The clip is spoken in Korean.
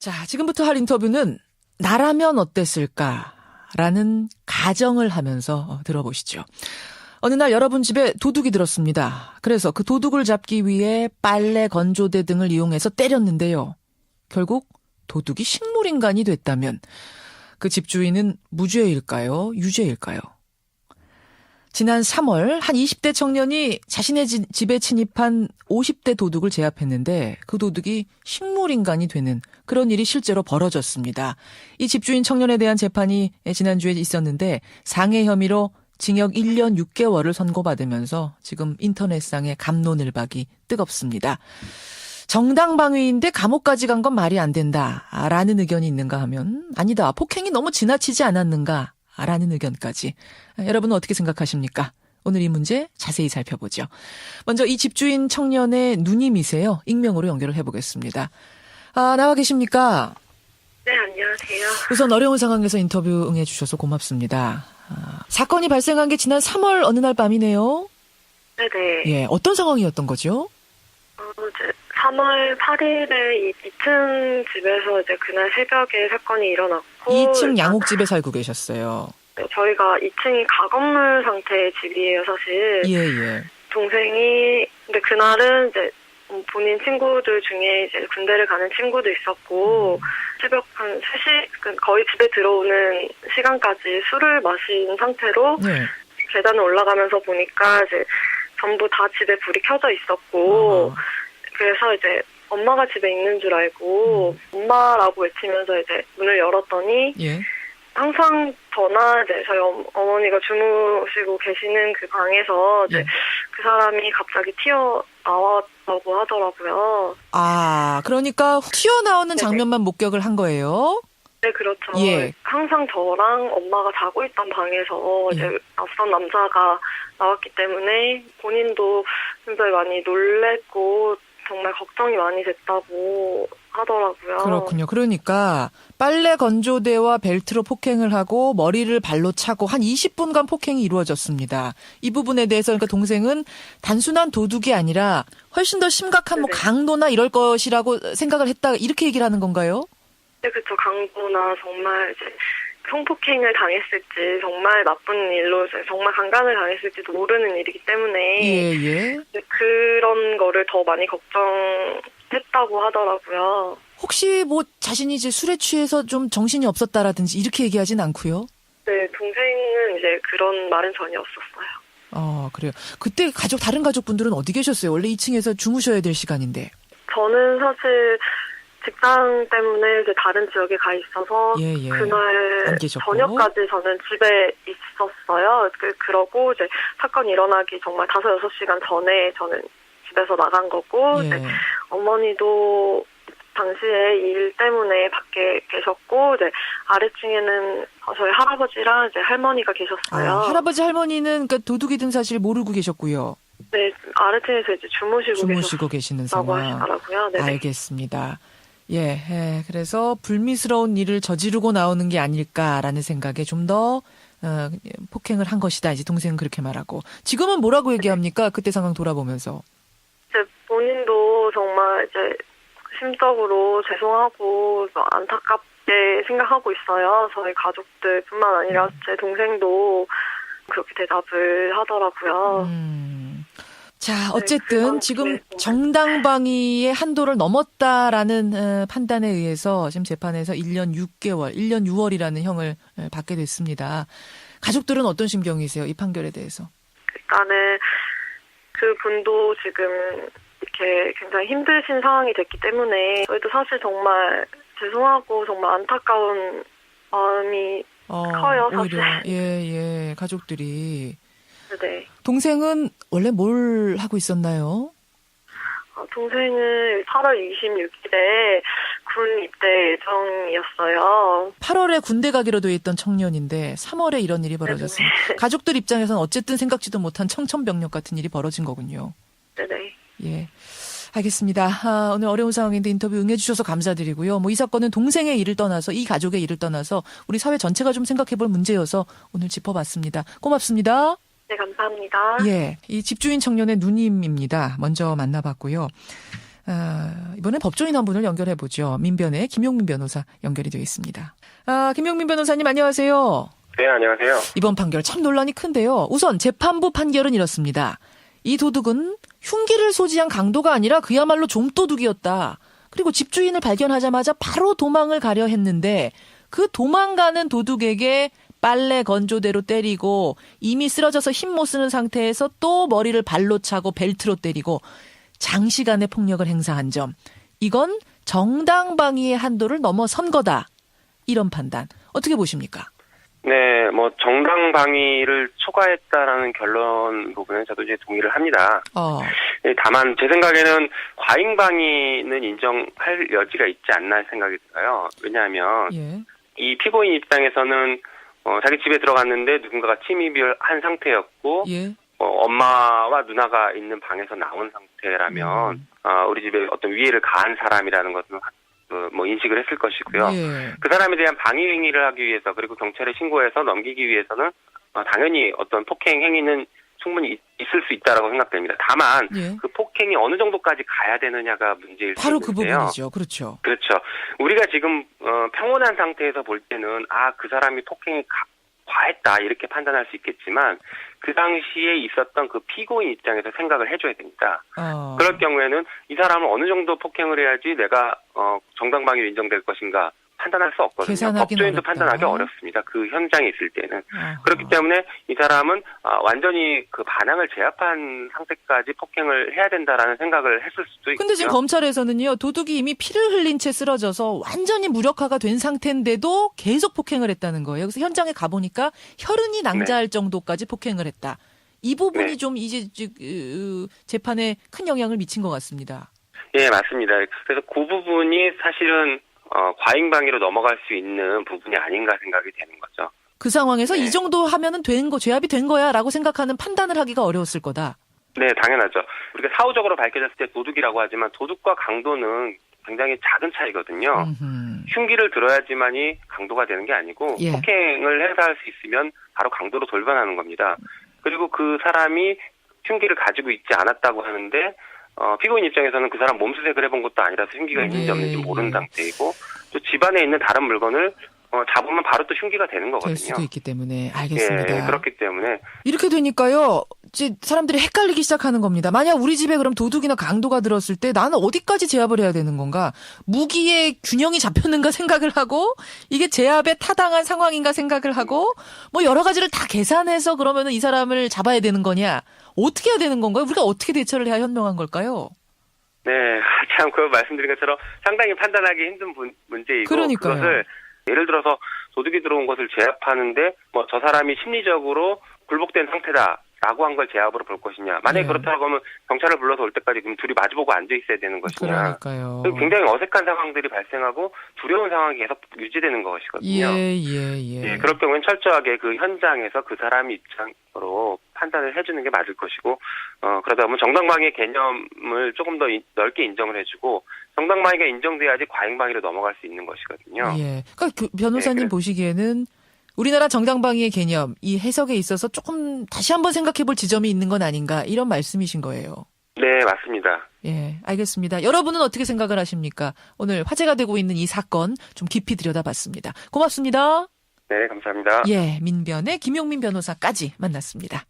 자, 지금부터 할 인터뷰는 나라면 어땠을까라는 가정을 하면서 들어보시죠. 어느 날 여러분 집에 도둑이 들었습니다. 그래서 그 도둑을 잡기 위해 빨래, 건조대 등을 이용해서 때렸는데요. 결국 도둑이 식물인간이 됐다면 그 집주인은 무죄일까요? 유죄일까요? 지난 3월 한 20대 청년이 자신의 집에 침입한 50대 도둑을 제압했는데 그 도둑이 식물인간이 되는 그런 일이 실제로 벌어졌습니다. 이 집주인 청년에 대한 재판이 지난주에 있었는데 상해 혐의로 징역 1년 6개월을 선고받으면서 지금 인터넷상의 갑론을박이 뜨겁습니다. 정당방위인데 감옥까지 간 건 말이 안 된다라는 의견이 있는가 하면 아니다, 폭행이 너무 지나치지 않았는가 라는 의견까지. 여러분은 어떻게 생각하십니까? 오늘 이 문제 자세히 살펴보죠. 먼저 이 집주인 청년의 누님이세요. 익명으로 연결을 해보겠습니다. 나와 계십니까? 네, 안녕하세요. 우선 어려운 상황에서 인터뷰 응해주셔서 고맙습니다. 사건이 발생한 게 지난 3월 어느 날 밤이네요. 네네. 예, 어떤 상황이었던 거죠? 이제 3월 8일에 2층 집에서 이제 그날 새벽에 사건이 일어났고 2층 양옥집에 살고 계셨어요. 네, 저희가 2층이 가건물 상태의 집이에요, 사실. 예. 동생이 근데 그날은 이제 본인 친구들 중에 이제 군대를 가는 친구도 있었고 새벽 한 3시 거의 집에 들어오는 시간까지 술을 마신 상태로 네. 계단을 올라가면서 보니까 이제 전부 다 집에 불이 켜져 있었고 그래서 이제 엄마가 집에 있는 줄 알고 엄마라고 외치면서 이제 문을 열었더니 예. 항상 저나 이제 저희 어머니가 주무시고 계시는 그 방에서 이제 그 사람이 갑자기 튀어나왔다고 하더라고요. 그러니까 튀어나오는 네네. 장면만 목격을 한 거예요? 네, 그렇죠. 예. 항상 저랑 엄마가 자고 있던 방에서 이제 낯선 남자가 나왔기 때문에 본인도 굉장히 많이 놀랬고 정말 걱정이 많이 됐다고 하더라고요. 그렇군요. 그러니까 빨래 건조대와 벨트로 폭행을 하고 머리를 발로 차고 한 20분간 폭행이 이루어졌습니다. 이 부분에 대해서 그러니까 동생은 단순한 도둑이 아니라 훨씬 더 심각한 뭐 강도나 이럴 것이라고 생각을 했다, 이렇게 얘기를 하는 건가요? 네, 그렇죠. 강도나 정말 이제 성폭행을 당했을지 정말 나쁜 일로 정말 강간을 당했을지도 모르는 일이기 때문에 예. 그런 거를 더 많이 걱정했다고 하더라고요. 혹시 뭐 자신이 이제 술에 취해서 좀 정신이 없었다라든지 이렇게 얘기하진 않고요? 네, 동생은 이제 그런 말은 전혀 없었어요. 그래요. 그때 다른 가족분들은 어디 계셨어요? 원래 2층에서 주무셔야 될 시간인데. 저는 사실 직장 때문에 이제 다른 지역에 가 있어서 예. 그날 저녁까지 저는 집에 있었어요. 그러고 이제 사건이 일어나기 정말 5-6시간 전에 저는 집에서 나간 거고 이제 어머니도 당시에 일 때문에 밖에 계셨고 이제 아래층에는 저희 할아버지랑 이제 할머니가 계셨어요. 할아버지 할머니는 그러니까 도둑이 든 사실 모르고 계셨고요. 네, 아래층에서 이제 주무시고 계시는 상황. 하시더라고요. 네네. 알겠습니다. 예, 그래서 불미스러운 일을 저지르고 나오는 게 아닐까라는 생각에 좀 더 폭행을 한 것이다. 이제 동생은 그렇게 말하고. 지금은 뭐라고 얘기합니까? 그때 상황 돌아보면서. 이제 본인도 정말 이제 심적으로 죄송하고 안타깝게 생각하고 있어요. 저희 가족들뿐만 아니라 제 동생도 그렇게 대답을 하더라고요. 자, 어쨌든 지금 정당방위의 한도를 넘었다라는 판단에 의해서 지금 재판에서 1년 6개월, 1년 6월이라는 형을 받게 됐습니다. 가족들은 어떤 심경이세요? 이 판결에 대해서? 일단은 그 분도 지금 이렇게 굉장히 힘드신 상황이 됐기 때문에 저희도 사실 정말 죄송하고 정말 안타까운 마음이 커요, 사실. 오히려 예, 가족들이. 네. 동생은 원래 뭘 하고 있었나요? 동생은 8월 26일에 군 입대 예정이었어요. 8월에 군대 가기로 돼 있던 청년인데 3월에 이런 일이 벌어졌습니다. 네네. 가족들 입장에서는 어쨌든 생각지도 못한 청천벽력 같은 일이 벌어진 거군요. 네네. 예. 알겠습니다. 오늘 어려운 상황인데 인터뷰 응해주셔서 감사드리고요. 이 사건은 동생의 일을 떠나서 이 가족의 일을 떠나서 우리 사회 전체가 좀 생각해볼 문제여서 오늘 짚어봤습니다. 고맙습니다. 네, 감사합니다. 예, 이 집주인 청년의 누님입니다. 먼저 만나봤고요. 이번엔 법조인 한 분을 연결해 보죠. 민변의 김용민 변호사 연결이 되어 있습니다. 김용민 변호사님 안녕하세요. 네, 안녕하세요. 이번 판결 참 논란이 큰데요. 우선 재판부 판결은 이렇습니다. 이 도둑은 흉기를 소지한 강도가 아니라 그야말로 좀도둑이었다. 그리고 집주인을 발견하자마자 바로 도망을 가려 했는데 그 도망가는 도둑에게 빨래 건조대로 때리고 이미 쓰러져서 힘 못 쓰는 상태에서 또 머리를 발로 차고 벨트로 때리고 장시간의 폭력을 행사한 점. 이건 정당방위의 한도를 넘어선 거다. 이런 판단. 어떻게 보십니까? 네, 정당방위를 초과했다라는 결론 부분은 저도 이제 동의를 합니다. 다만 제 생각에는 과잉방위는 인정할 여지가 있지 않나 생각이 들어요. 왜냐하면 이 피고인 입장에서는 자기 집에 들어갔는데 누군가가 침입을 한 상태였고 엄마와 누나가 있는 방에서 나온 상태라면 우리 집에 어떤 위해를 가한 사람이라는 것은 인식을 했을 것이고요. 그 사람에 대한 방위 행위를 하기 위해서 그리고 경찰에 신고해서 넘기기 위해서는 당연히 어떤 폭행 행위는 충분히 있을 수 있다라고 생각됩니다. 다만 그 폭행이 어느 정도까지 가야 되느냐가 문제일 수 있는데요. 바로 그 부분이죠. 그렇죠. 그렇죠. 우리가 지금 평온한 상태에서 볼 때는 그 사람이 폭행이 과했다 이렇게 판단할 수 있겠지만 그 당시에 있었던 그 피고인 입장에서 생각을 해줘야 됩니다. 그럴 경우에는 이 사람은 어느 정도 폭행을 해야지 내가 정당방위로 인정될 것인가 판단할 수 없거든요. 법조인도 판단하기 어렵습니다. 그 현장에 있을 때는. 그렇기 때문에 이 사람은 완전히 그 반항을 제압한 상태까지 폭행을 해야 된다라는 생각을 했을 수도 있고요. 근데 지금 검찰에서는요. 도둑이 이미 피를 흘린 채 쓰러져서 완전히 무력화가 된 상태인데도 계속 폭행을 했다는 거예요. 그래서 현장에 가보니까 혈흔이 낭자할 정도까지 폭행을 했다. 이 부분이 좀 이제 재판에 큰 영향을 미친 것 같습니다. 예, 맞습니다. 그래서 그 부분이 사실은 과잉방위로 넘어갈 수 있는 부분이 아닌가 생각이 되는 거죠. 그 상황에서 이 정도 하면은 죄압이 된 거야라고 생각하는 판단을 하기가 어려웠을 거다. 네, 당연하죠. 우리가 사후적으로 밝혀졌을 때 도둑이라고 하지만 도둑과 강도는 굉장히 작은 차이거든요. 흉기를 들어야지만이 강도가 되는 게 아니고 폭행을 행사할 수 있으면 바로 강도로 돌변하는 겁니다. 그리고 그 사람이 흉기를 가지고 있지 않았다고 하는데 피고인 입장에서는 그 사람 몸수색을 해본 것도 아니라서 흉기가 있는지 없는지 모르는 상태이고 또 집안에 있는 다른 물건을 잡으면 바로 또 흉기가 되는 거거든요. 될 수도 있기 때문에 알겠습니다. 예, 그렇기 때문에 이렇게 되니까요. 이제 사람들이 헷갈리기 시작하는 겁니다. 만약 우리 집에 그럼 도둑이나 강도가 들었을 때 나는 어디까지 제압을 해야 되는 건가? 무기의 균형이 잡혔는가 생각을 하고 이게 제압에 타당한 상황인가 생각을 하고 여러 가지를 다 계산해서 그러면은 이 사람을 잡아야 되는 거냐? 어떻게 해야 되는 건가요? 우리가 어떻게 대처를 해야 현명한 걸까요? 네, 참 그 말씀드린 것처럼 상당히 판단하기 힘든 문제이고 그러니까요. 그것을 예를 들어서 도둑이 들어온 것을 제압하는데 저 사람이 심리적으로 굴복된 상태다라고 한 걸 제압으로 볼 것이냐. 만약에 그렇다고 하면 경찰을 불러서 올 때까지 그럼 둘이 마주보고 앉아 있어야 되는 것이냐. 그러니까요. 굉장히 어색한 상황들이 발생하고 두려운 상황이 계속 유지되는 것이거든요. 예, 그럴 경우에는 철저하게 그 현장에서 그 사람 입장으로 판단을 해주는 게 맞을 것이고 그러다 보면 정당방위 개념을 조금 더 넓게 인정을 해주고 정당방위가 인정돼야지 과잉방위로 넘어갈 수 있는 것이거든요. 그러니까 그 변호사님 보시기에는 우리나라 정당방위의 개념, 이 해석에 있어서 조금 다시 한번 생각해 볼 지점이 있는 건 아닌가 이런 말씀이신 거예요. 네, 맞습니다. 예, 알겠습니다. 여러분은 어떻게 생각을 하십니까? 오늘 화제가 되고 있는 이 사건 좀 깊이 들여다봤습니다. 고맙습니다. 네, 감사합니다. 민변의 김용민 변호사까지 만났습니다.